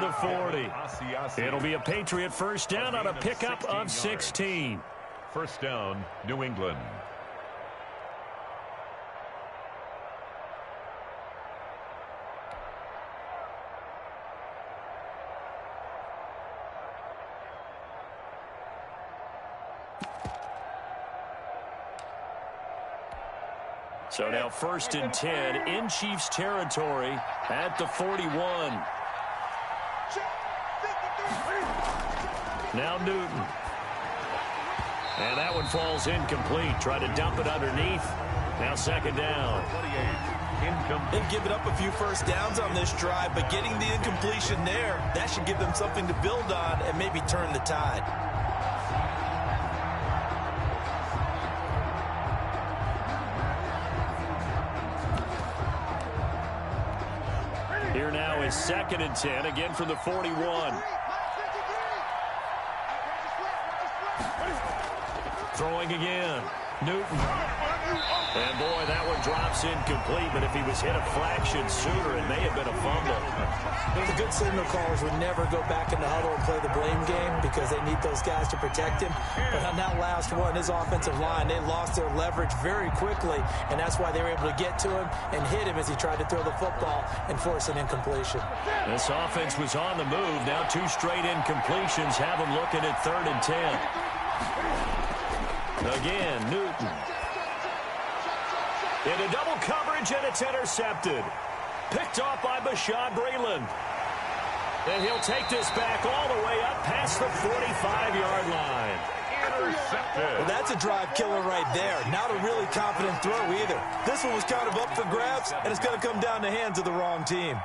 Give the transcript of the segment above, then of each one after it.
inside the 40. It'll be a Patriot first down on a pickup of 16. First down, New England. So now 1st and 10 in Chiefs territory at the 41. Now Newton. And that one falls incomplete. Try to dump it underneath. Now 2nd down. They've given up a few first downs on this drive, but getting the incompletion there, that should give them something to build on and maybe turn the tide. Here now is 2nd and 10, again from the 41. Throwing again. Newton. And boy, that one drops incomplete, but if he was hit a fraction sooner, it may have been a fumble. The good signal callers would never go back in the huddle and play the blame game because they need those guys to protect him. But on that last one, his offensive line, they lost their leverage very quickly, and that's why they were able to get to him and hit him as he tried to throw the football and force an incompletion. This offense was on the move. Now 2 straight incompletions have them looking at 3rd and 10. Again, Newton. Into double coverage, and it's intercepted. Picked off by Bashaud Breeland. And he'll take this back all the way up past the 45-yard line. Intercepted. Well, that's a drive killer right there. Not a really confident throw either. This one was kind of up for grabs, and it's going to come down the hands of the wrong team.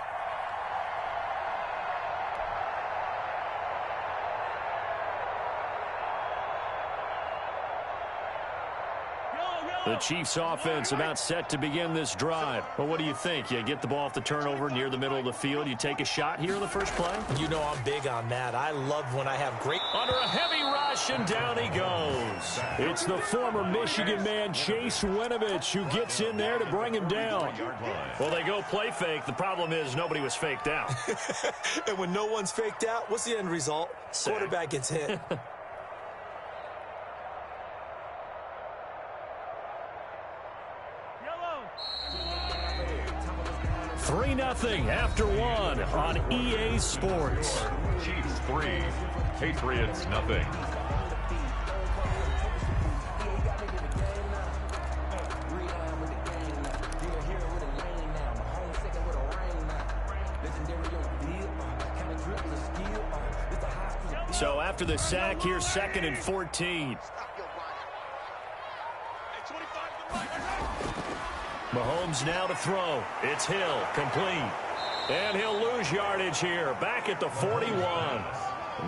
The Chiefs offense about set to begin this drive. Well, what do you think? You get the ball off the turnover near the middle of the field. You take a shot here in the first play? You know I'm big on that. I love when I have great... Under a heavy rush, and down he goes. It's the former Michigan man, Chase Winovich, who gets in there to bring him down. Well, they go play fake. The problem is nobody was faked out. And when no one's faked out, what's the end result? Sack. Quarterback gets hit. 3-0 after 1 on EA Sports. Chiefs 3, Patriots nothing. So after the sack, here's 2nd and 14. Mahomes now to throw. It's Hill, complete. And he'll lose yardage here, back at the 41.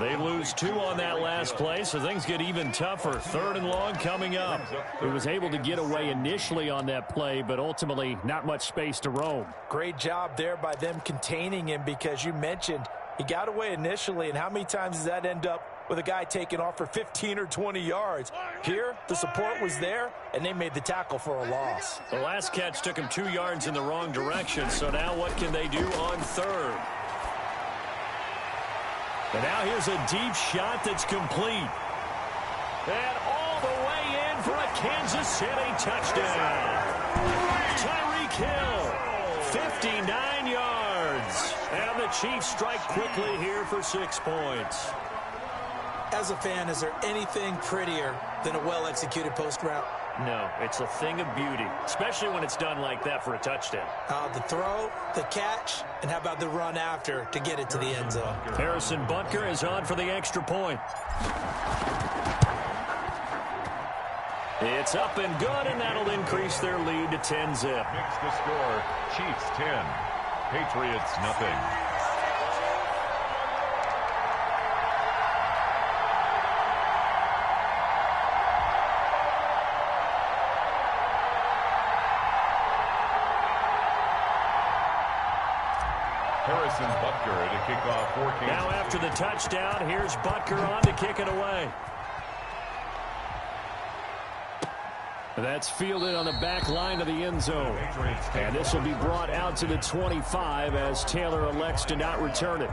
They lose 2 on that last play, so things get even tougher. 3rd and long coming up. He was able to get away initially on that play, but ultimately not much space to roam. Great job there by them containing him because you mentioned he got away initially, and how many times does that end up with a guy taking off for 15 or 20 yards? Here, the support was there, and they made the tackle for a loss. The last catch took him 2 yards in the wrong direction, so now what can they do on 3rd? And now here's a deep shot that's complete. And all the way in for a Kansas City touchdown. Tyreek Hill, 59 yards. And the Chiefs strike quickly here for 6 points. As a fan, is there anything prettier than a well-executed post route? No, it's a thing of beauty, especially when it's done like that for a touchdown. The throw, the catch, and how about the run after to get it to the end zone? Harrison Butker is on for the extra point. It's up and good, and that'll increase their lead to 10-zip. Makes the score, Chiefs 10, Patriots nothing. Harrison Butker to kick off for Kansas. Now after the touchdown, here's Butker on to kick it away. That's fielded on the back line of the end zone. And this will be brought out to the 25 as Taylor elects to not return it.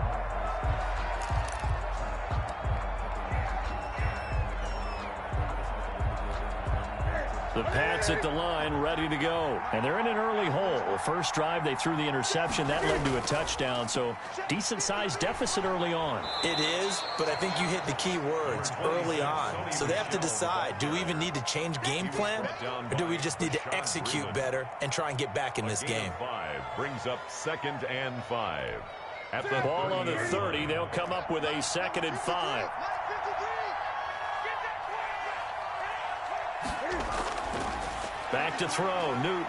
The Pats at the line, ready to go. And they're in an early hole. First drive, they threw the interception. That led to a touchdown, so decent-sized deficit early on. It is, but I think you hit the key words, early on. So they have to decide, do we even need to change game plan, or do we just need to execute better and try and get back in this game? Brings up 2nd and 5. At the ball on the 30, they'll come up with a 2nd and 5. Back to throw, Newton.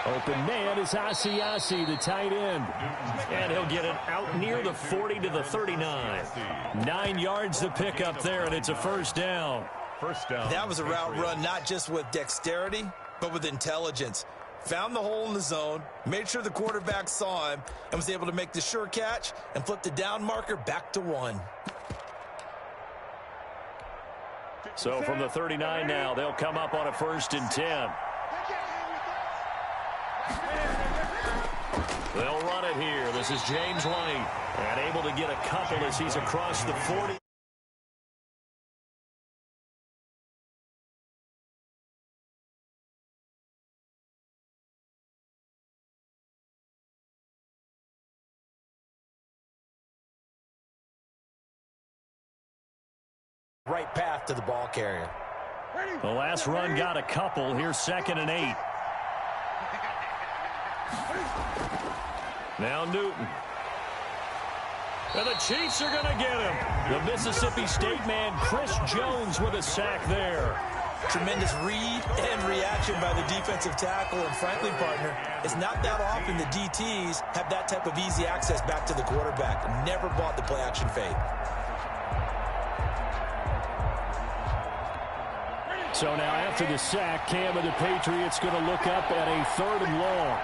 Open man is Asiasi, the tight end. And he'll get it out near the 40 to the 39. 9 yards to pick up there, and it's a first down. That was a route run not just with dexterity, but with intelligence. Found the hole in the zone, made sure the quarterback saw him, and was able to make the sure catch and flip the down marker back to 1. So from the 39 now, they'll come up on a 1st and 10. They'll run it here. This is James White. And able to get a couple as he's across the 40. Right path to the ball carrier. The last run got a couple. Here's 2nd and 8. Now Newton. And the Chiefs are going to get him. The Mississippi State man, Chris Jones, with a sack there. Tremendous read and reaction by the defensive tackle. And frankly, partner, it's not that often the DTs have that type of easy access back to the quarterback. Never bought the play-action fade. So now after the sack, Cam of the Patriots going to look up at a 3rd and long.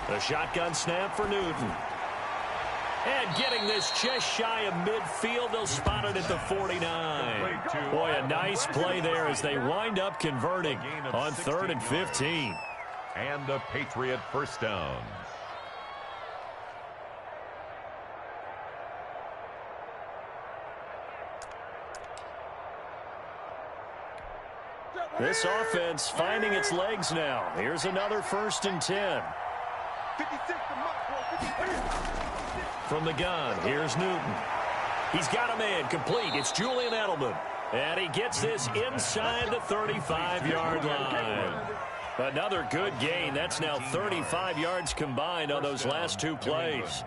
The shotgun snap for Newton. And getting this just shy of midfield, they'll spot it at the 49. Boy, a nice play there as they wind up converting on 3rd and 15. And a Patriot first down. This offense finding its legs now. Here's another 1st and 10. From the gun, here's Newton. He's got a man complete. It's Julian Edelman. And he gets this inside the 35-yard line. Another good gain. That's now 35 yards combined on those last 2 plays.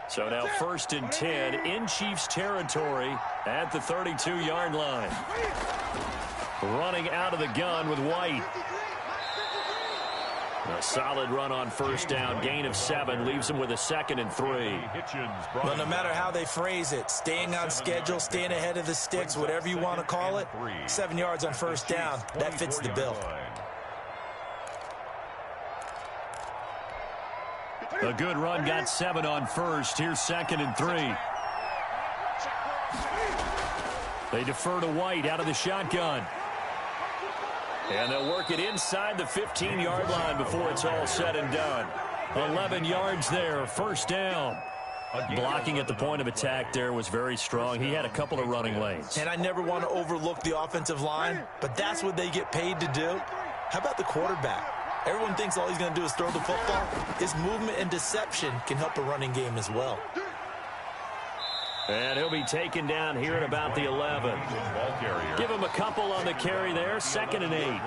So now 1st and 10 in Chiefs territory at the 32-yard line. Running out of the gun with White. A solid run on 1st down. Gain of 7 leaves him with a 2nd and 3. Well, no matter how they phrase it, staying on schedule, staying ahead of the sticks, whatever you want to call it, 7 yards on 1st down, that fits the bill. A good run got 7 on 1st. Here's 2nd and 3. They defer to White out of the shotgun. And they'll work it inside the 15-yard line before it's all said and done. 11 yards there, 1st down. Blocking at the point of attack there was very strong. He had a couple of running lanes. And I never want to overlook the offensive line, but that's what they get paid to do. How about the quarterback? Everyone thinks all he's going to do is throw the football. His movement and deception can help a running game as well. And he'll be taken down here at about the 11. Give him a couple on the carry there, 2nd and 8. Well,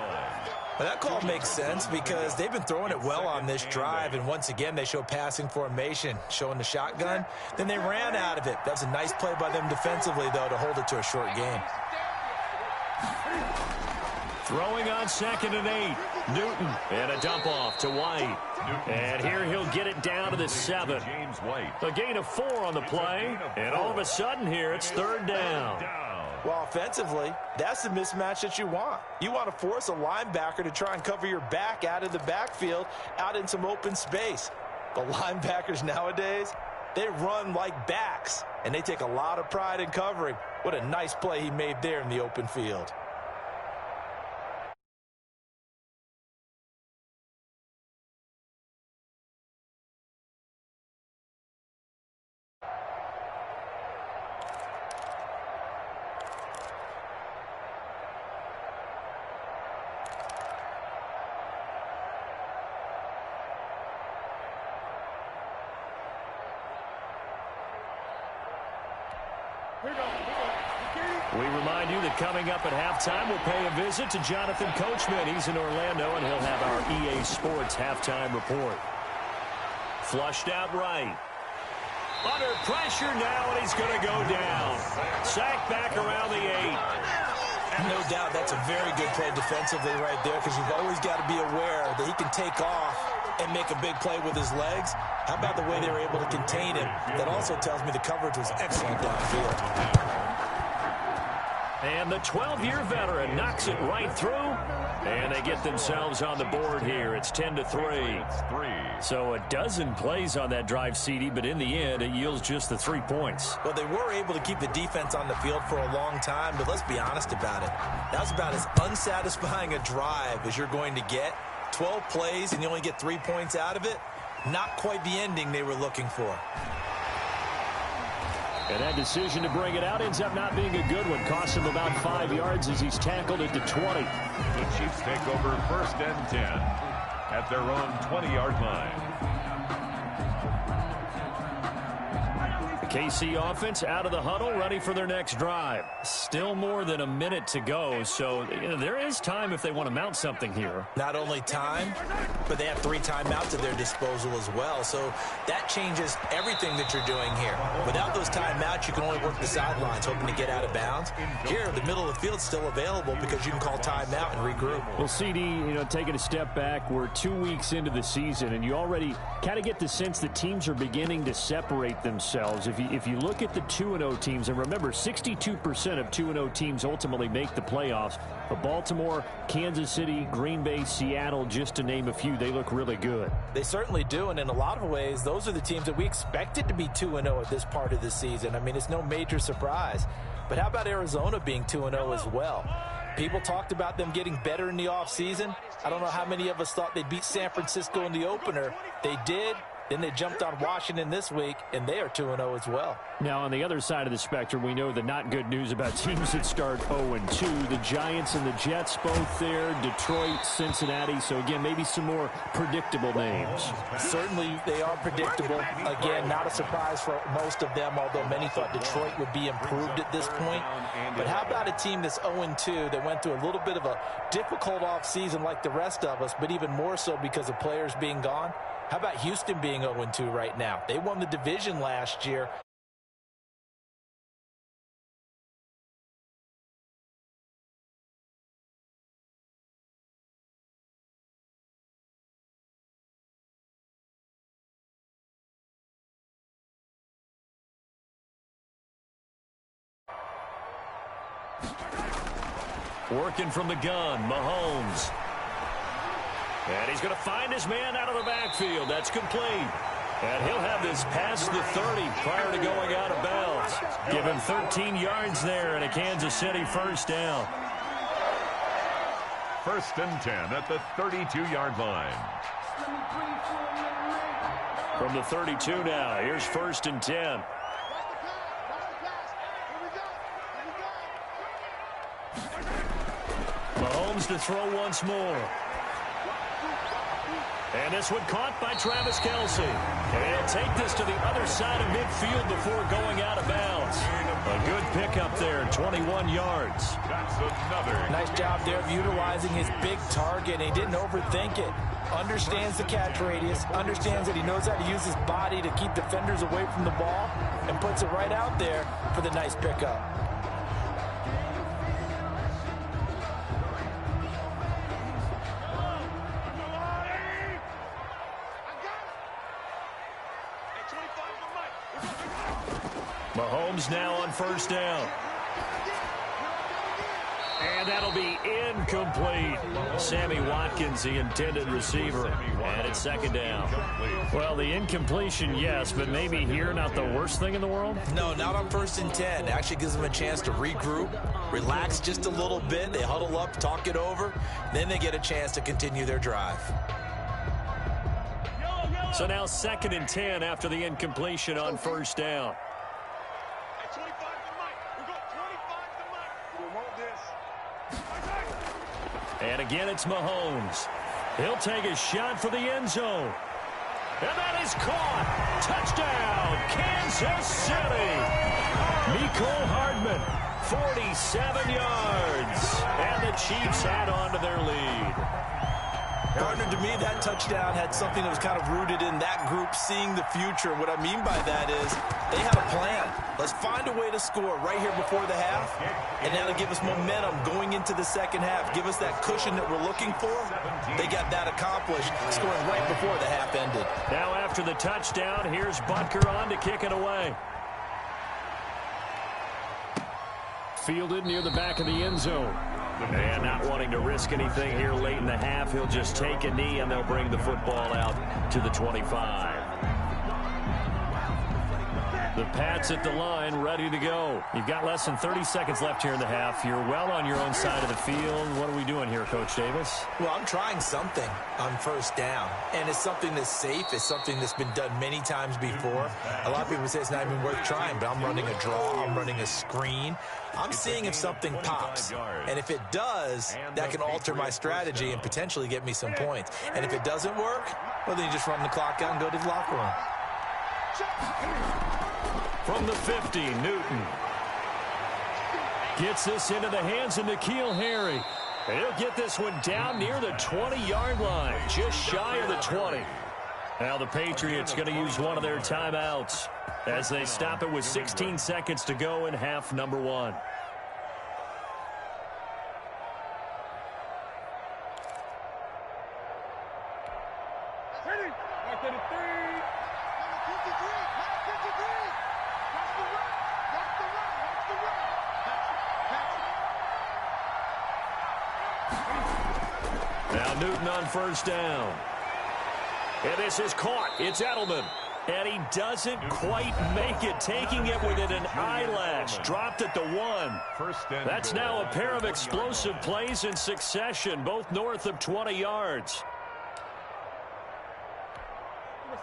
that call makes sense because they've been throwing it well on this drive, and once again they show passing formation, showing the shotgun. Then they ran out of it. That was a nice play by them defensively, though, to hold it to a short gain. Throwing on 2nd and 8. Newton and a dump off to White. And here he'll get it down to the 7. A gain of 4 on the play. And all of a sudden here it's 3rd down. Well, offensively, that's the mismatch that you want. You want to force a linebacker to try and cover your back out of the backfield, out in some open space. The linebackers nowadays, they run like backs, and they take a lot of pride in covering. What a nice play he made there in the open field. We remind you that coming up at halftime, we'll pay a visit to Jonathan Coachman. He's in Orlando, and he'll have our EA Sports halftime report. Flushed out right. Under pressure now, and he's going to go down. Sacked back around the 8. No doubt that's a very good play defensively right there, because you've always got to be aware that he can take off and make a big play with his legs. How about the way they were able to contain him? That also tells me the coverage was excellent downfield. And the 12-year veteran knocks it right through, and they get themselves on the board here. It's 10-3. So a dozen plays on that drive, CD, but in the end, it yields just the 3 points. Well, they were able to keep the defense on the field for a long time, but let's be honest about it. That was about as unsatisfying a drive as you're going to get. 12 plays, and you only get 3 points out of it. Not quite the ending they were looking for. And that decision to bring it out ends up not being a good one. Costs him about 5 yards as he's tackled at the 20. The Chiefs take over 1st and 10 at their own 20-yard line. The KC offense out of the huddle, ready for their next drive. Still more than a minute to go, so there is time if they want to mount something here. Not only time, but they have 3 timeouts at their disposal as well. So that changes everything that you're doing here. Without those timeouts, you can only work the sidelines, hoping to get out of bounds. Here, the middle of the field is still available because you can call timeout and regroup. Well, CD, taking a step back, we're 2 weeks into the season, and you already kind of get the sense that teams are beginning to separate themselves. If you look at the 2-0 teams, and remember, 62% of 2-0 teams ultimately make the playoffs. But Baltimore, Kansas City, Green Bay, Seattle, just to name a few, they look really good. They certainly do, and in a lot of ways, those are the teams that we expected to be 2-0 at this part of the season. I mean, it's no major surprise. But how about Arizona being 2-0 as well? People talked about them getting better in the offseason. I don't know how many of us thought they'd beat San Francisco in the opener. They did. Then they jumped on Washington this week, and they are 2-0 as well. Now, on the other side of the spectrum, we know the not good news about teams that start 0-2. The Giants and the Jets both there, Detroit, Cincinnati. So, again, maybe some more predictable names. Certainly they are predictable. Again, not a surprise for most of them, although many thought Detroit would be improved at this point. But how about a team that's 0-2 that went through a little bit of a difficult offseason like the rest of us, but even more so because of players being gone? How about Houston being 0-2 right now? They won the division last year. Working from the gun, Mahomes. And he's going to find his man out of the backfield. That's complete. And he'll have this past the 30 prior to going out of bounds. Give him 13 yards there and a Kansas City first down. 1st and 10 at the 32-yard line. From the 32 now, here's 1st and 10. Mahomes to throw once more. And this one caught by Travis Kelce. And he'll take this to the other side of midfield before going out of bounds. A good pickup there, 21 yards. That's another. Nice job there of utilizing his big target. He didn't overthink it. Understands the catch radius. Understands that he knows how to use his body to keep defenders away from the ball. And puts it right out there for the nice pickup. Mahomes now on 1st down. And that'll be incomplete. Sammy Watkins, the intended receiver. And it's 2nd down. Well, the incompletion, yes, but maybe here not the worst thing in the world? No, not on 1st and 10. It actually gives them a chance to regroup, relax just a little bit. They huddle up, talk it over. Then they get a chance to continue their drive. So now 2nd and 10 after the incompletion on 1st down. And again, it's Mahomes. He'll take a shot for the end zone. And that is caught. Touchdown, Kansas City. Mecole Hardman, 47 yards. And the Chiefs add on to their lead. Gardner, to me, that touchdown had something that was kind of rooted in that group seeing the future. What I mean by that is they had a plan. Let's find a way to score right here before the half, and now to give us momentum going into the second half. Give us that cushion that we're looking for. They got that accomplished, scoring right before the half ended. Now after the touchdown, here's Butker on to kick it away. Fielded near the back of the end zone. And not wanting to risk anything here late in the half, he'll just take a knee, and they'll bring the football out to the 25. The Pats at the line, ready to go. You've got less than 30 seconds left here in the half. You're well on your own side of the field. What are we doing here, Coach Davis? Well, I'm trying something on first down, and it's something that's safe. It's something that's been done many times before. A lot of people say it's not even worth trying, but I'm running a draw. I'm running a screen. I'm seeing if something pops, and if it does, that can alter my strategy and potentially get me some points. And if it doesn't work, well, then you just run the clock out and go to the locker room. From the 50, Newton gets this into the hands of N'Keal Harry. And he'll get this one down near the 20-yard line, just shy of the 20. Now the Patriots going to use one of their timeouts as they stop it with 16 seconds to go in half number one. Now Newton on first down. And this is caught. It's Edelman. And he doesn't quite make it, taking it within an eyelash. Dropped at the 1. That's now a pair of explosive plays in succession, both north of 20 yards.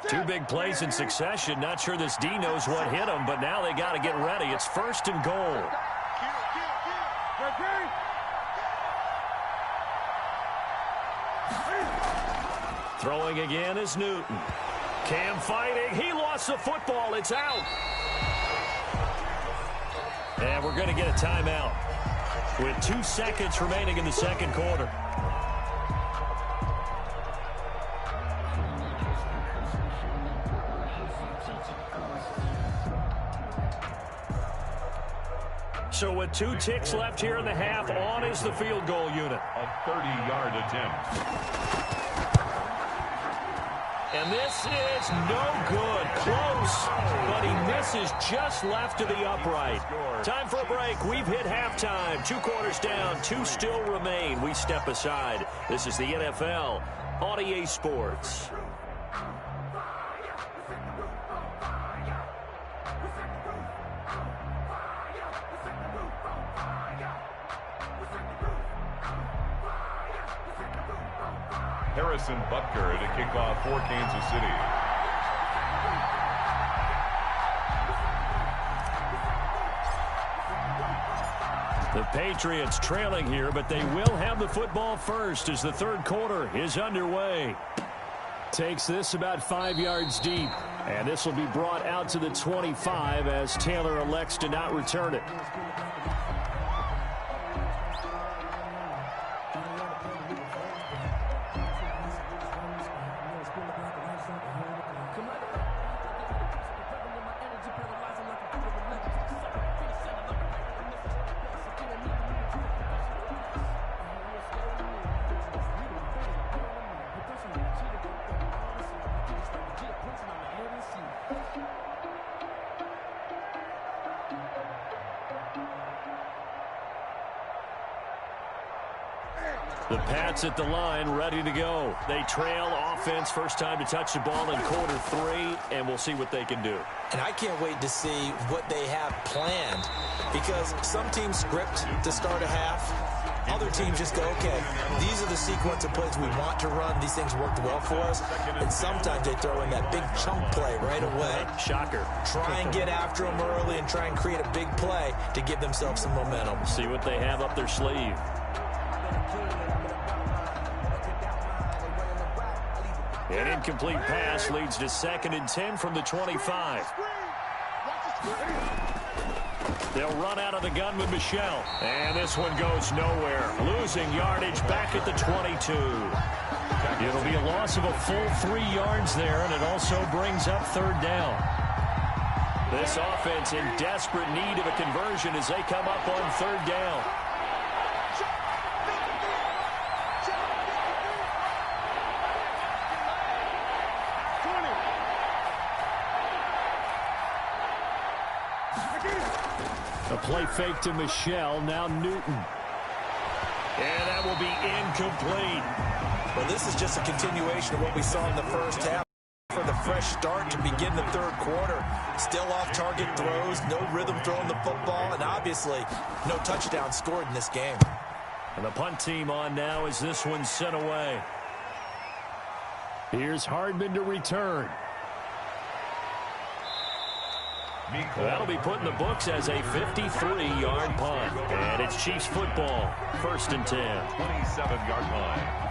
Two big plays in succession. Not sure this D knows what hit him, but now they got to get ready. It's first and goal. Throwing again is Newton. Cam fighting. He lost the football. It's out. And we're going to get a timeout with 2 seconds remaining in the second quarter. So with 2 ticks left here in the half, on is the field goal unit. A 30-yard attempt. And this is no good. Close, but he misses just left of the upright. Time for a break. We've hit halftime. 2 quarters down, 2 still remain. We step aside. This is the NFL on EA Sports. Harrison Butker to kick off for Kansas City. The Patriots trailing here, but they will have the football first as the third quarter is underway. Takes this about 5 yards deep, and this will be brought out to the 25 as Taylor elects to not return it. The Pats at the line, ready to go. They trail offense, first time to touch the ball in quarter 3, and we'll see what they can do. And I can't wait to see what they have planned, because some teams script to start a half. Other teams just go, okay, these are the sequence of plays we want to run. These things worked well for us. And sometimes they throw in that big chunk play right away. Shocker. Try and get after them early and try and create a big play to give themselves some momentum. See what they have up their sleeve. An incomplete pass leads to 2nd and 10 from the 25. They'll run out of the gun with Michel. And this one goes nowhere. Losing yardage back at the 22. It'll be a loss of a full 3 yards there, and it also brings up third down. This offense in desperate need of a conversion as they come up on third down. A play fake to Michel, now Newton. And that will be incomplete. Well, this is just a continuation of what we saw in the first half. For the fresh start to begin the third quarter. Still off-target throws, no rhythm throwing the football, and obviously no touchdown scored in this game. And the punt team on now as this one's sent away. Here's Hardman to return. That'll be put in the books as a 53-yard punt. And it's Chiefs football, 1st and 10. 27-yard line.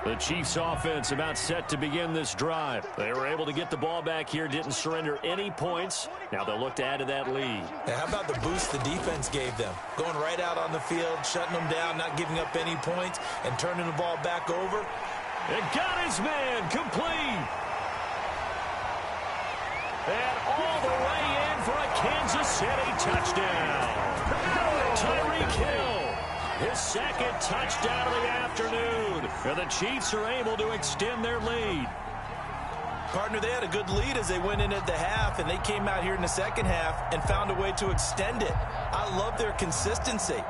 The Chiefs offense about set to begin this drive. They were able to get the ball back here, didn't surrender any points. Now they'll look to add to that lead. Now, how about the boost the defense gave them? Going right out on the field, shutting them down, not giving up any points, and turning the ball back over. And got his man complete. And all the way in for a Kansas City touchdown. Tyreek Hill. His second touchdown of the afternoon. And the Chiefs are able to extend their lead. Partner, they had a good lead as they went in at the half, and they came out here in the second half and found a way to extend it. I love their consistency.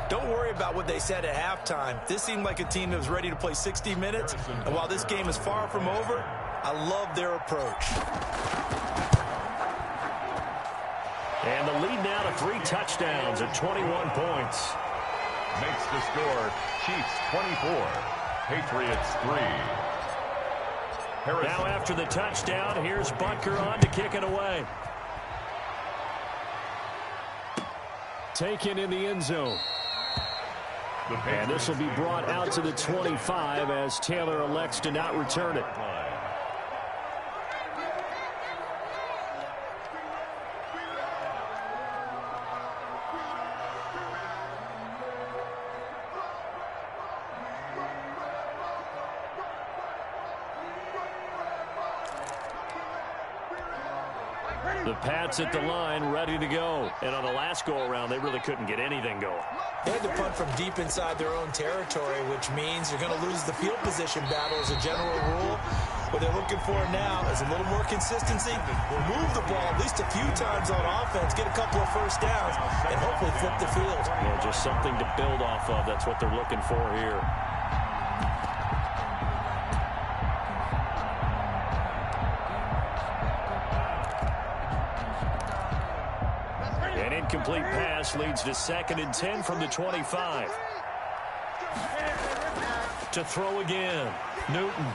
Don't worry about what they said at halftime. This seemed like a team that was ready to play 60 minutes. And while this game is far from over, I love their approach. And the lead now to 3 touchdowns at 21 points. Makes the score Chiefs 24, Patriots 3. Now after the touchdown, here's Butker on to kick it away. Taken in the end zone. And this will be brought out to the 25 as Taylor elects to not return it. The Pats at the line, ready to go. And on the last go-around, they really couldn't get anything going. They had to punt from deep inside their own territory, which means you're going to lose the field position battle as a general rule. What they're looking for now is a little more consistency. Move the ball at least a few times on offense, get a couple of first downs, and hopefully flip the field. Yeah, just something to build off of. That's what they're looking for here. An incomplete pass leads to 2nd and 10 from the 25. To throw again. Newton.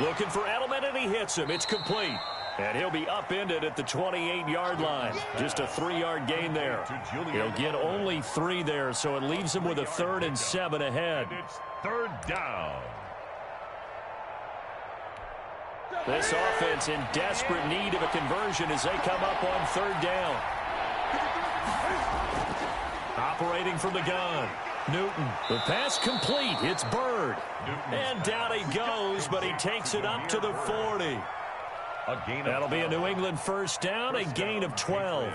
Looking for Edelman, and he hits him. It's complete. And he'll be upended at the 28-yard line. Just a 3-yard gain there. He'll get only 3 there, so it leaves him with a 3rd and 7 ahead. It's 3rd down. This offense in desperate need of a conversion as they come up on 3rd down. Operating from the gun. Newton. The pass complete. It's Bird. And down he goes, but he takes it up to the 40. That'll be a New England first down, a gain of 12.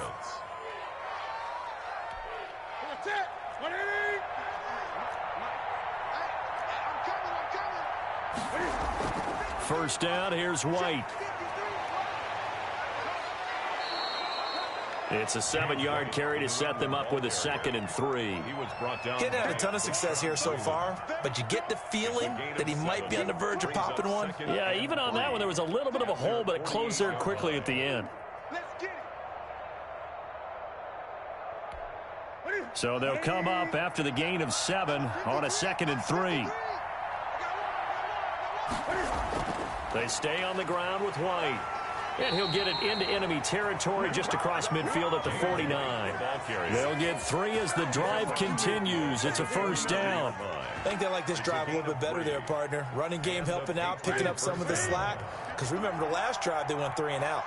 First down, here's White. It's a 7-yard carry to set them up with a 2nd and 3. Getting had a ton of success here so far, but you get the feeling that he might be on the verge of popping one. Yeah, even on that one, there was a little bit of a hole, but it closed there quickly at the end. So they'll come up after the gain of 7 on a 2nd and 3. They stay on the ground with White. And he'll get it into enemy territory just across midfield at the 49. They'll get 3 as the drive continues. It's a first down. I think they like this drive a little bit better there, partner. Running game helping out, picking up some of the slack. Because remember, the last drive they went 3 and out.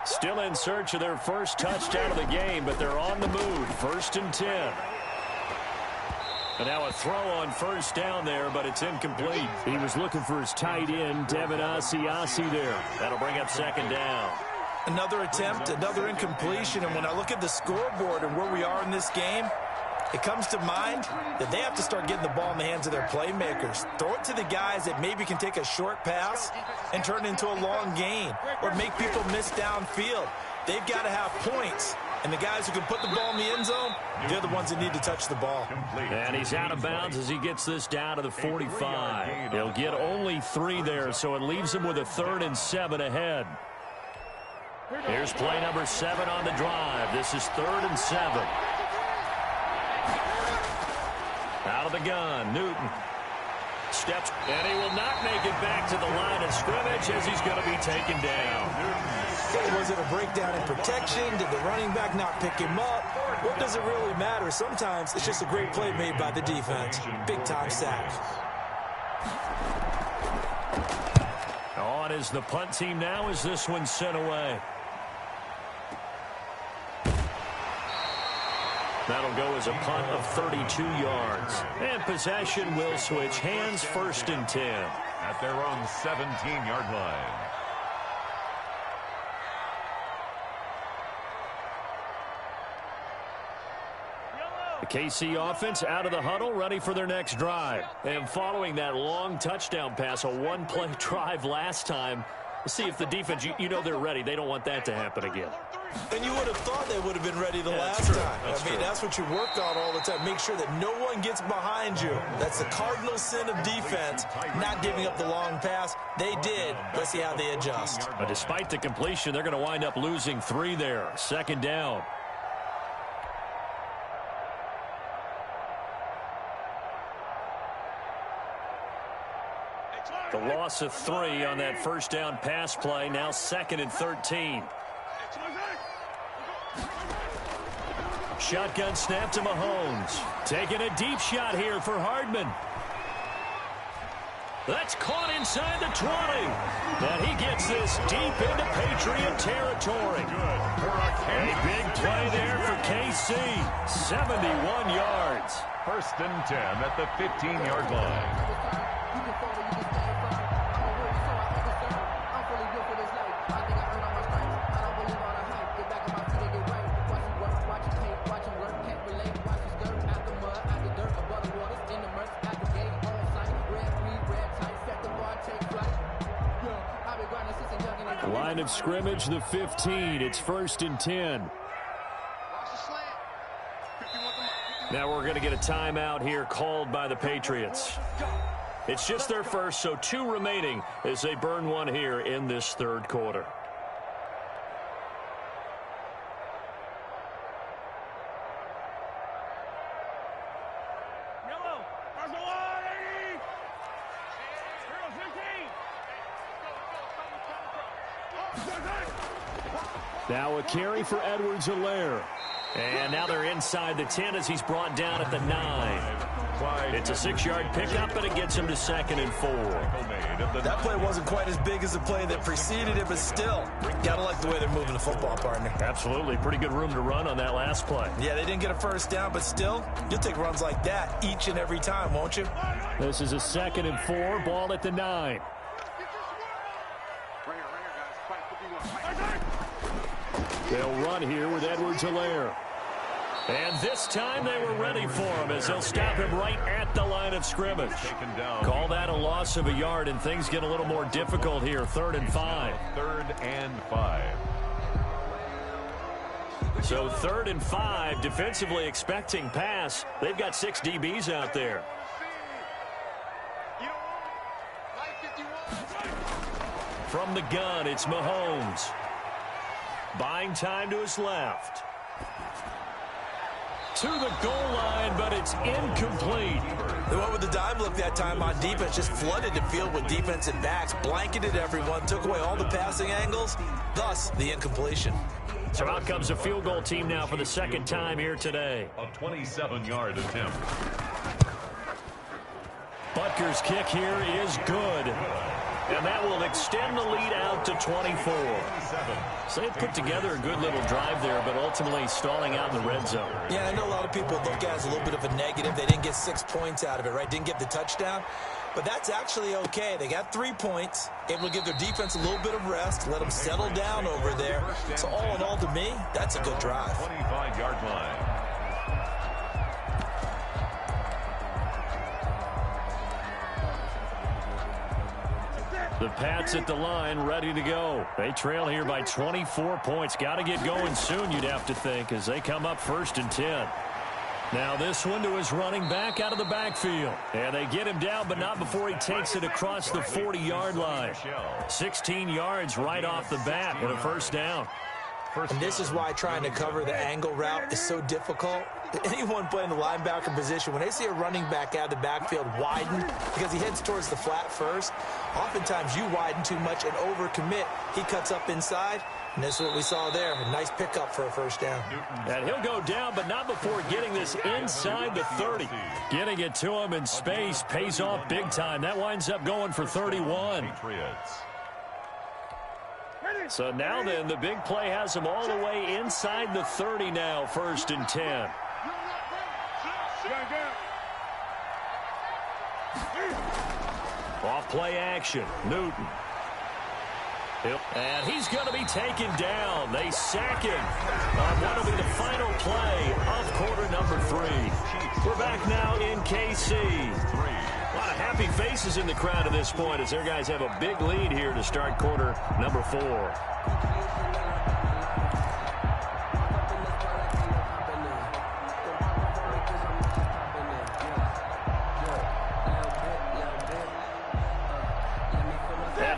Still in search of their first touchdown of the game, but they're on the move. 1st and 10. And now a throw on first down there, but it's incomplete. He was looking for his tight end, Devin Asiasi there. That'll bring up 2nd down. Another attempt, another incompletion. And when I look at the scoreboard and where we are in this game, it comes to mind that they have to start getting the ball in the hands of their playmakers. Throw it to the guys that maybe can take a short pass and turn it into a long gain or make people miss downfield. They've got to have points. And the guys who can put the ball in the end zone, they're the ones that need to touch the ball. And he's out of bounds as he gets this down to the 45. He'll get only 3 there, so it leaves him with a 3rd and 7 ahead. Here's play number 7 on the drive. This is 3rd and 7. Out of the gun, Newton. Steps, and he will not make it back to the line of scrimmage as he's going to be taken down. Was it a breakdown in protection? Did the running back not pick him up? What does it really matter? Sometimes it's just a great play made by the defense. Big-time sack. On is the punt team now as this one's sent away. That'll go as a punt of 32 yards. And possession will switch hands, 1st and 10. At their own 17-yard line. The KC offense out of the huddle, ready for their next drive. And following that long touchdown pass, a 1-play drive last time, let's see if the defense, you know they're ready. They don't want that to happen again. And you would have thought they would have been ready the last time. I mean, that's what you work on all the time. Make sure that no one gets behind you. That's the cardinal sin of defense, not giving up the long pass. They did. Let's see how they adjust. But despite the completion, they're going to wind up losing 3 there. 2nd down. The loss of 3 on that first down pass play. Now 2nd and 13. Shotgun snap to Mahomes. Taking a deep shot here for Hardman. That's caught inside the 20. And he gets this deep into Patriot territory. A big play there for KC. 71 yards. 1st and 10 at the 15-yard line. Line of scrimmage, the 15. It's 1st and 10. Now we're going to get a timeout here called by the Patriots. It's just their first, so 2 remaining as they burn 1 here in this 3rd quarter. Now a carry for Edwards-Helaire. And now they're inside the 10 as he's brought down at the 9. It's a 6-yard pickup, but it gets him to 2nd and 4. That play wasn't quite as big as the play that preceded it, but still, got to like the way they're moving the football, partner. Absolutely. Pretty good room to run on that last play. Yeah, they didn't get a first down, but still, you'll take runs like that each and every time, won't you? This is a 2nd and 4, ball at the 9. They'll run here with Edwards-Helaire. And this time they were ready for him as they'll stop him right at the line of scrimmage. Call that a loss of a yard, and things get a little more difficult here. 3rd and 5. 3rd and 5. So 3rd and 5, defensively expecting pass. They've got 6 DBs out there. From the gun, it's Mahomes. Buying time to his left. to the goal line, but it's incomplete. They went with the dime look that time on defense, just flooded the field with defensive backs, blanketed everyone, took away all the passing angles, thus the incompletion. So out comes a field goal team now for the second time here today. A 27-yard attempt. Butker's kick here is good. And that will extend the lead out to 24. So they've put together a good little drive there, but ultimately stalling out in the red zone. Yeah, I know a lot of people look at it as a little bit of a negative. They didn't get 6 points out of it, right? Didn't get the touchdown. But that's actually okay. They got 3 points, able to give their defense a little bit of rest, let them settle down over there. So all in all, to me, that's a good drive. 25-yard line. The Pats at the line, ready to go. They trail here by 24 points. Got to get going soon, you'd have to think, as they come up 1st and 10. Now this one to his running back out of the backfield. And they get him down, but not before he takes it across the 40-yard line. 16 yards right off the bat and a first down. And this is why trying to cover the angle route is so difficult. Anyone playing the linebacker position, when they see a running back out of the backfield widen because he heads towards the flat first, oftentimes you widen too much and overcommit. He cuts up inside, and this is what we saw there. A nice pickup for a first down. And he'll go down, but not before getting this inside the 30. Getting it to him in space pays off big time. That winds up going for 31. So now then, the big play has him all the way inside the 30 now, 1st and 10. Off play action, Newton. And he's going to be taken down. They sack him on what will be the final play of quarter number 3. We're back now in KC. A lot of happy faces in the crowd at this point as their guys have a big lead here to start quarter number 4.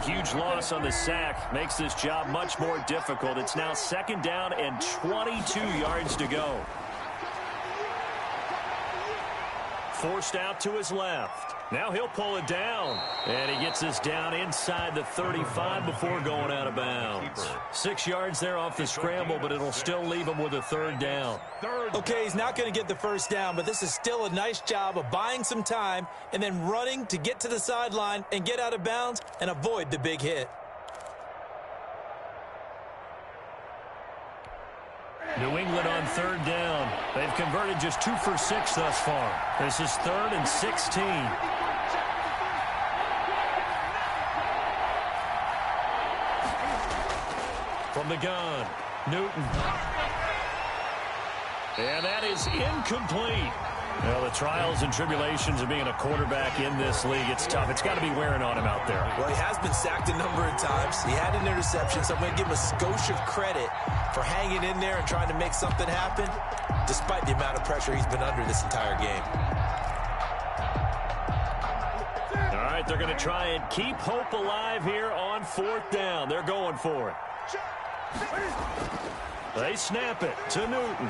Huge loss on the sack makes this job much more difficult. It's now 2nd down and 22 yards to go. Forced out to his left. Now he'll pull it down. And he gets this down inside the 35 before going out of bounds. 6 yards there off the scramble, but it'll still leave him with a 3rd down. Okay, he's not going to get the first down, but this is still a nice job of buying some time and then running to get to the sideline and get out of bounds and avoid the big hit. New England on 3rd down. They've converted just 2 for 6 thus far. This is 3rd and 16. From the gun, Newton. And that is incomplete. Well, the trials and tribulations of being a quarterback in this league, it's tough. It's got to be wearing on him out there. Well, he has been sacked a number of times. He had an interception, so I'm going to give him a skosh of credit for hanging in there and trying to make something happen, despite the amount of pressure he's been under this entire game. All right, they're going to try and keep hope alive here on 4th down. They're going for it. They snap it to Newton.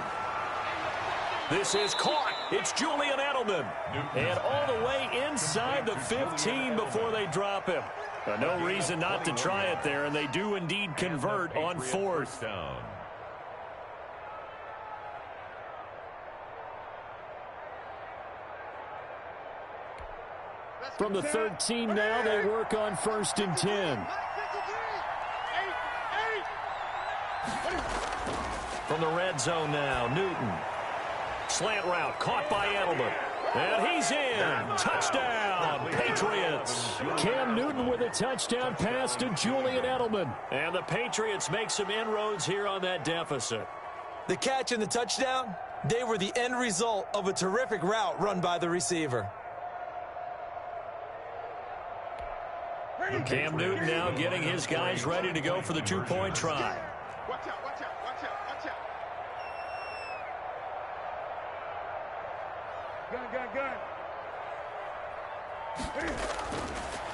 This is caught. It's Julian Edelman. And all the way inside the 15 before they drop him. No reason not to try it there, and they do indeed convert on 4th down. From the 13 now, they work on 1st and 10. From the red zone now, Newton. Slant route, caught by Edelman. And he's in. Touchdown, Patriots. Cam Newton with a touchdown pass to Julian Edelman. And the Patriots make some inroads here on that deficit. The catch and the touchdown, they were the end result of a terrific route run by the receiver. Cam Newton now getting his guys ready to go for the 2-point try. Watch out, watch out, watch out, watch out. Gun.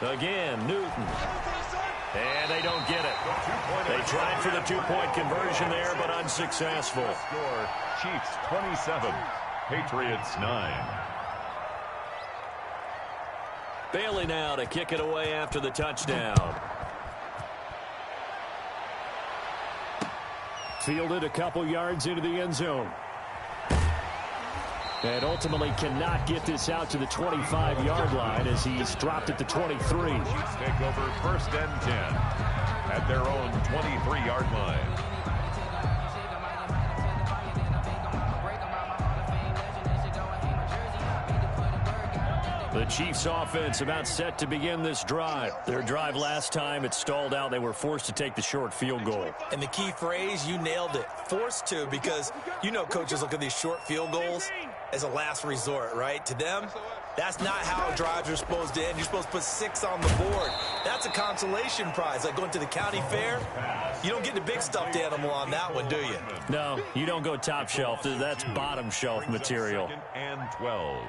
Again, Newton. And they don't get it. They tried for the 2-point conversion there, but unsuccessful. Score, Chiefs 27, Patriots 9. Bailey now to kick it away after the touchdown. Fielded a couple yards into the end zone. And ultimately cannot get this out to the 25-yard line as he's dropped at the 23. Chiefs take over 1st and 10 at their own 23-yard line. The Chiefs offense about set to begin this drive. Their drive last time, it stalled out. They were forced to take the short field goal. And the key phrase, you nailed it, forced to, because you know coaches look at these short field goals as a last resort, right? To them, that's not how drives are supposed to end. You're supposed to put 6 on the board. That's a consolation prize, like going to the county fair. You don't get the big stuffed animal on that one, do you? No, you don't go top shelf. That's bottom shelf material. 2nd and 12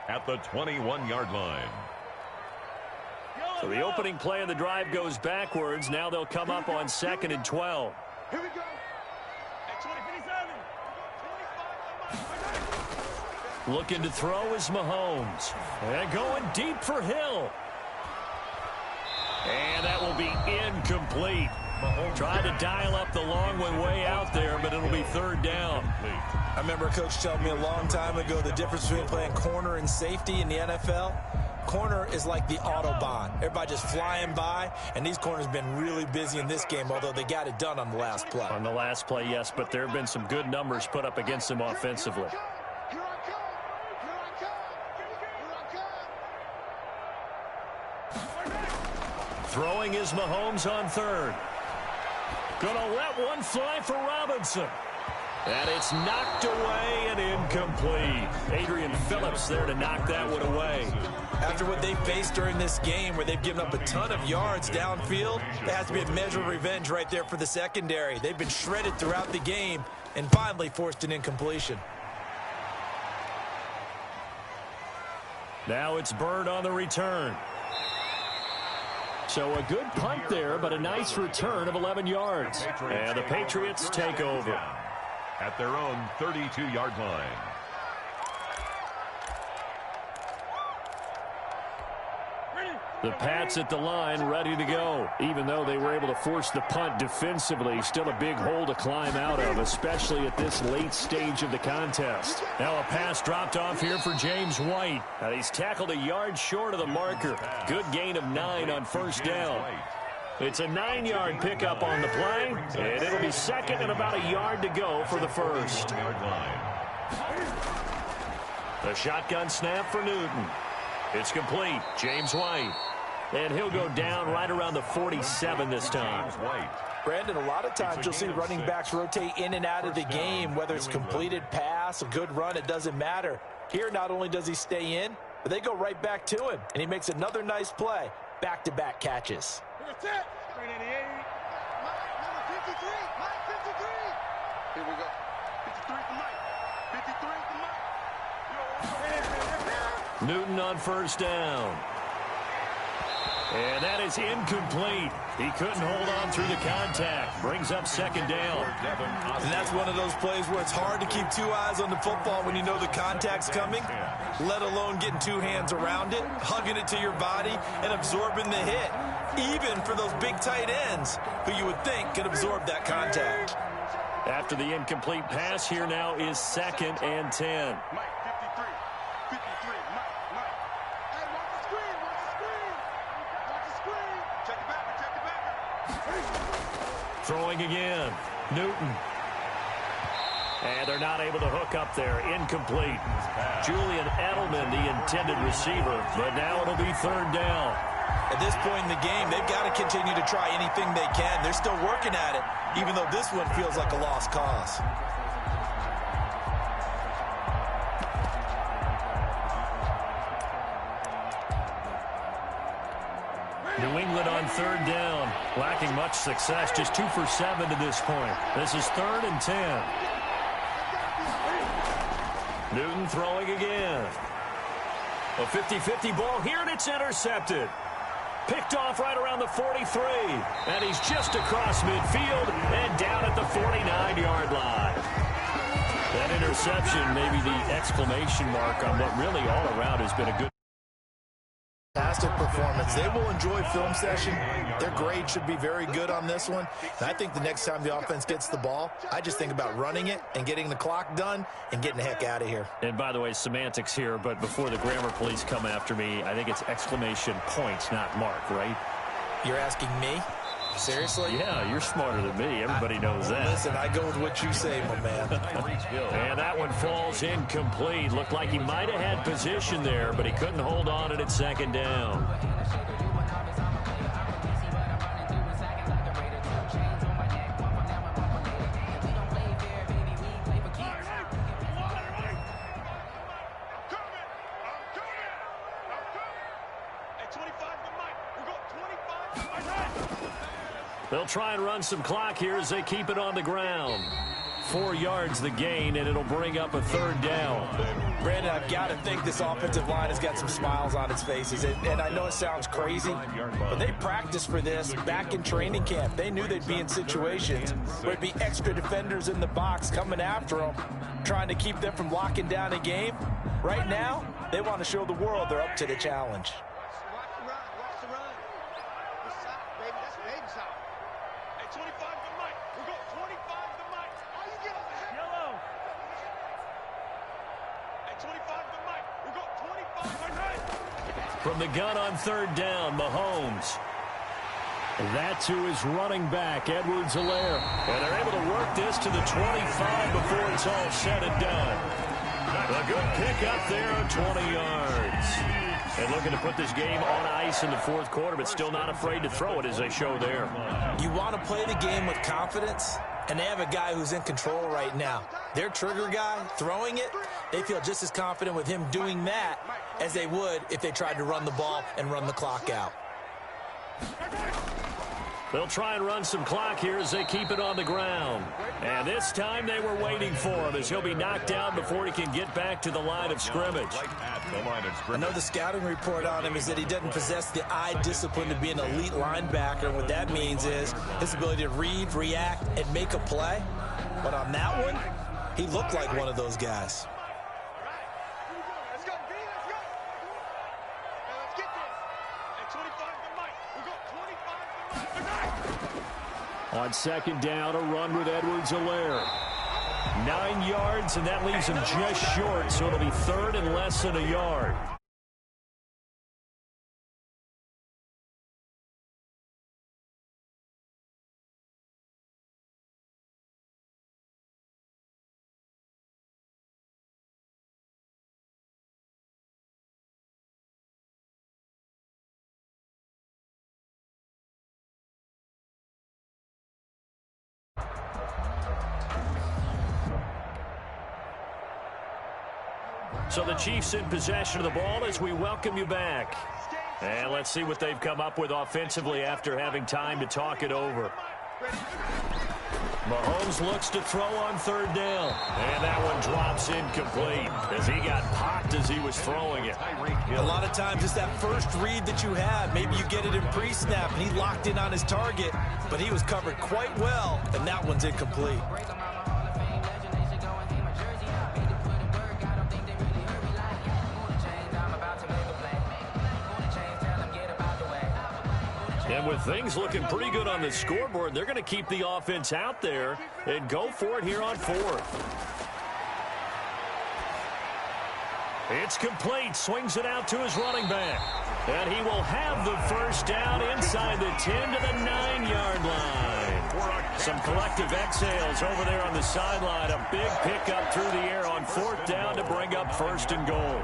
at the 21-yard line. So the opening play of the drive goes backwards. Now they'll come up on 2nd and 12. Here we go. Looking to throw is Mahomes. And going deep for Hill. And that will be incomplete. Tried to dial up the long one way out there, but it'll be 3rd down. I remember a coach telling me a long time ago the difference between playing corner and safety in the NFL. Corner is like the Autobahn. Everybody just flying by, and these corners have been really busy in this game, although they got it done on the last play. On the last play, yes, but there have been some good numbers put up against them offensively. Here I come. Here I come. Here I come. Throwing is Mahomes on 3rd. Gonna let one fly for Robinson. And it's knocked away and incomplete. Adrian Phillips there to knock that one away. After what they've faced during this game, where they've given up a ton of yards downfield, there has to be a measure of revenge right there for the secondary. They've been shredded throughout the game and finally forced an incompletion. Now it's Bird on the return. So a good punt there, but a nice return of 11 yards. And the Patriots take over at their own 32-yard line. The Pats at the line ready to go. Even though they were able to force the punt defensively, still a big hole to climb out of, especially at this late stage of the contest. Now a pass dropped off here for James White. Now he's tackled a yard short of the marker. Good gain of 9 on 1st down. It's a 9-yard pickup on the play, and it'll be 2nd and about a yard to go for the 1st. The shotgun snap for Newton. It's complete. James White. And he'll go down right around the 47 this time. Brandon, a lot of times you'll see running backs rotate in and out of the game, whether it's completed pass, a good run, it doesn't matter. Here, not only does he stay in, but they go right back to him, and he makes another nice play. Back-to-back catches. Here we go. 53 to Mike. 53 to Mike. Newton on 1st down. And that is incomplete. He couldn't hold on through the contact. Brings up 2nd down. And that's one of those plays where it's hard to keep 2 eyes on the football when you know the contact's coming, let alone getting 2 hands around it, hugging it to your body, and absorbing the hit. Even for those big tight ends who you would think could absorb that contact. After the incomplete pass, here now is 2nd and 10. Mike, 53. 53. Mike. Hey, watch the screen. Watch the screen. Watch the screen. Check the backer. Check the backer. Throwing again. Newton. And they're not able to hook up there. Incomplete. Julian Edelman, the intended receiver. But now it'll be 3rd down. At this point in the game, they've got to continue to try anything they can. They're still working at it, even though this one feels like a lost cause. New England on 3rd down. Lacking much success. Just 2 for 7 to this point. This is 3rd and 10. Newton throwing again. A 50-50 ball here, and it's intercepted. Picked off right around the 43. And he's just across midfield and down at the 49-yard line. That interception, maybe the exclamation mark on what really all around has been a good. Fantastic performance. They will enjoy film session. Their grade should be very good on this one. And I think the next time the offense gets the ball, I just think about running it and getting the clock done and getting the heck out of here. And by the way, semantics here, but before the grammar police come after me, I think it's exclamation points, not mark, right? You're asking me? Seriously? Yeah, you're smarter than me. Everybody knows that. Listen, I go with what you say, my man. And that one falls incomplete. Looked like he might have had position there, but he couldn't hold on at second down. They'll try and run some clock here as they keep it on the ground. 4 yards the gain, and it'll bring up a third down. Brandon, I've got to think this offensive line has got some smiles on its faces. And I know it sounds crazy, but they practiced for this back in training camp. They knew they'd be in situations where there'd be extra defenders in the box coming after them, trying to keep them from locking down a game. Right now, they want to show the world they're up to the challenge. From the gun on third down, Mahomes. That's who is running back, Edwards-Helaire. And they're able to work this to the 25 before it's all said and done. A good pick up there, 20 yards. And looking to put this game on ice in the fourth quarter, but still not afraid to throw it as they show there. You want to play the game with confidence, and they have a guy who's in control right now. Their trigger guy, throwing it, they feel just as confident with him doing that as they would if they tried to run the ball and run the clock out. They'll try and run some clock here as they keep it on the ground. And this time they were waiting for him as he'll be knocked down before he can get back to the line of scrimmage. I know the scouting report on him is that he doesn't possess the eye discipline to be an elite linebacker. And what that means is his ability to read, react, and make a play. But on that one, he looked like one of those guys. On second down, a run with Edwards-Helaire. 9 yards, and that leaves him just short, so it'll be third and less than a yard. So the Chiefs in possession of the ball as we welcome you back. And let's see what they've come up with offensively after having time to talk it over. Mahomes looks to throw on third down. And that one drops incomplete as he got popped as he was throwing it. A lot of times it's that first read that you have. Maybe you get it in pre-snap and he locked in on his target, but he was covered quite well, and that one's incomplete. And with things looking pretty good on the scoreboard, they're going to keep the offense out there and go for it here on fourth. It's complete. Swings it out to his running back. And he will have the first down inside the 10 to the 9-yard line. Some collective exhales over there on the sideline. A big pickup through the air on fourth down to bring up first and goal.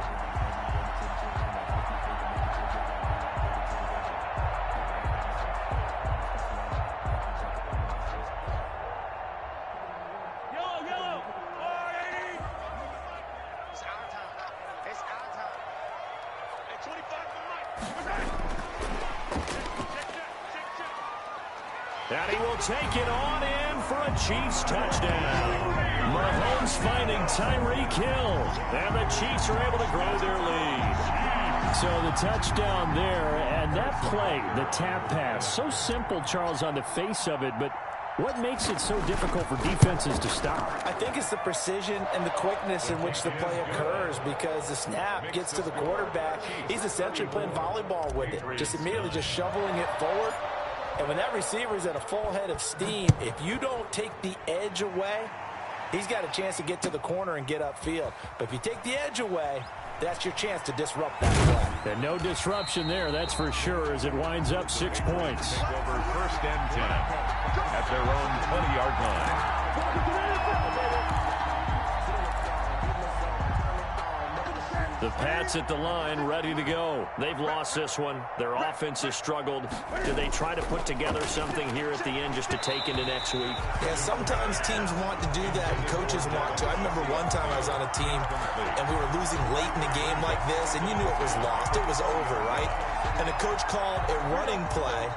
And he will take it on in for a Chiefs touchdown. Mahomes finding Tyreek Hill. And the Chiefs are able to grow their lead. So the touchdown there, and that play, the tap pass, so simple, Charles, on the face of it, but What makes it so difficult for defenses to stop? I think it's the precision and the quickness in which the play occurs, because the snap gets to the quarterback. He's essentially playing volleyball with it, just immediately just shoveling it forward. And when that receiver's at a full head of steam, if you don't take the edge away, he's got a chance to get to the corner and get upfield. But if you take the edge away, that's your chance to disrupt that play. And no disruption there, that's for sure, as it winds up 6 points. Over first and 10 at their own 20-yard line. The Pats at the line, ready to go. They've lost this one. Their offense has struggled. Do they try to put together something here at the end just to take into next week? Yeah, sometimes teams want to do that, and coaches want to. I remember one time I was on a team, and we were losing late in a game like this, and you knew it was lost. It was over, right? And the coach called a running play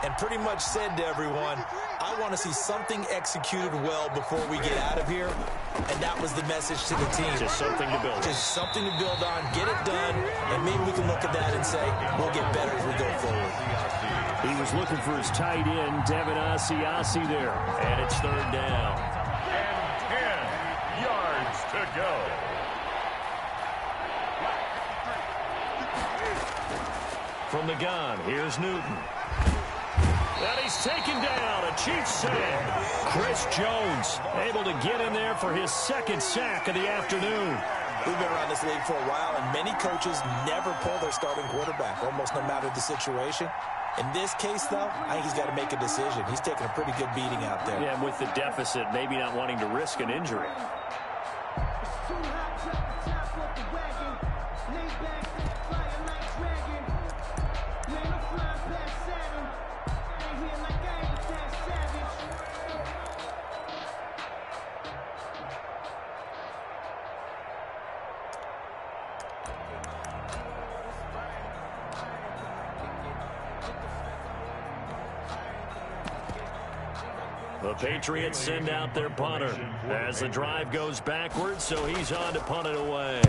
and pretty much said to everyone, I want to see something executed well before we get out of here. And that was the message to the team. Just something to build. Just something to build on, get it done, and maybe we can look at that and say, we'll get better as we go forward. He was looking for his tight end, Devin Asiasi there. And it's third down. And 10 yards to go. From the gun, here's Newton. And he's taken down, a Chiefs sack. Chris Jones able to get in there for his second sack of the afternoon. We've been around this league for a while, and many coaches never pull their starting quarterback, almost no matter the situation. In this case, though, I think he's got to make a decision. He's taking a pretty good beating out there. Yeah, with the deficit, maybe not wanting to risk an injury. The Patriots send out their punter as the drive goes backwards, so he's on to punt it away.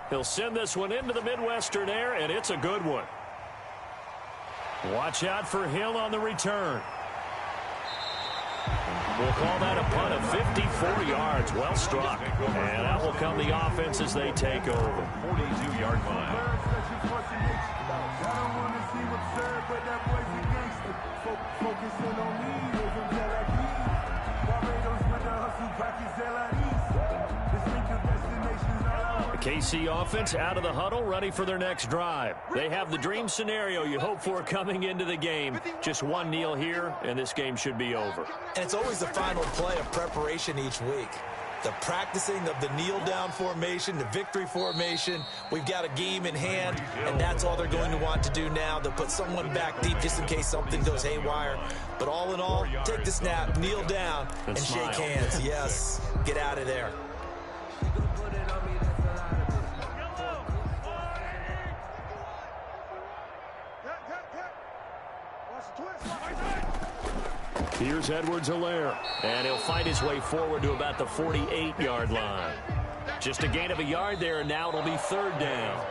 He'll send this one into the Midwestern air, and it's a good one. Watch out for Hill on the return. We'll call that a punt of 54 yards. Well struck. And that will come the offense as they take over. 42-yard line. The KC offense out of the huddle, ready for their next drive. They have the dream scenario you hope for coming into the game. Just one kneel here, and this game should be over. And it's always the final play of preparation each week. The practicing of the kneel-down formation, the victory formation. We've got a game in hand, and that's all they're going to want to do now. They'll put someone back deep just in case something goes haywire. But all in all, take the snap, kneel down, and shake hands. Yes, get out of there. Here's Edwards-Helaire, and he'll fight his way forward to about the 48-yard line. Just a gain of a yard there, and now it'll be third down.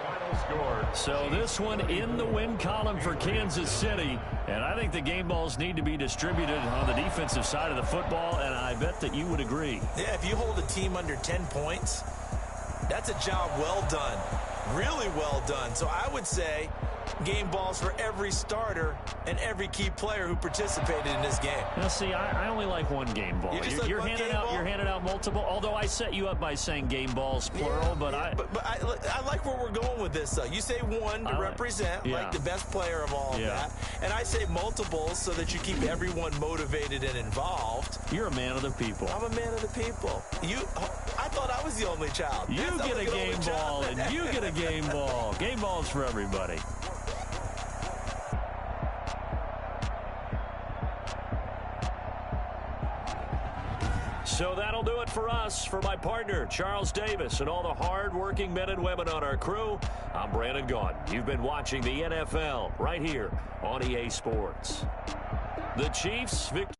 So this one in the win column for Kansas City, and I think the game balls need to be distributed on the defensive side of the football, and I bet that you would agree. Yeah, if you hold a team under 10 points, that's a job well done. Really well done. So I would say game balls for every starter and every key player who participated in this game. Now, see, I only like one game ball. You're handing out multiple. Although I set you up by saying game balls plural, but I like where we're going with this. Though you say one to represent like the best player of all of that, and I say multiples so that you keep everyone motivated and involved. You're a man of the people. I'm a man of the people. I thought I was the only child. You get a game ball, and you get a game ball. Game balls for everybody. So that'll do it for us. For my partner, Charles Davis, and all the hard-working men and women on our crew, I'm Brandon Gaudin. You've been watching the NFL right here on EA Sports. The Chiefs victory.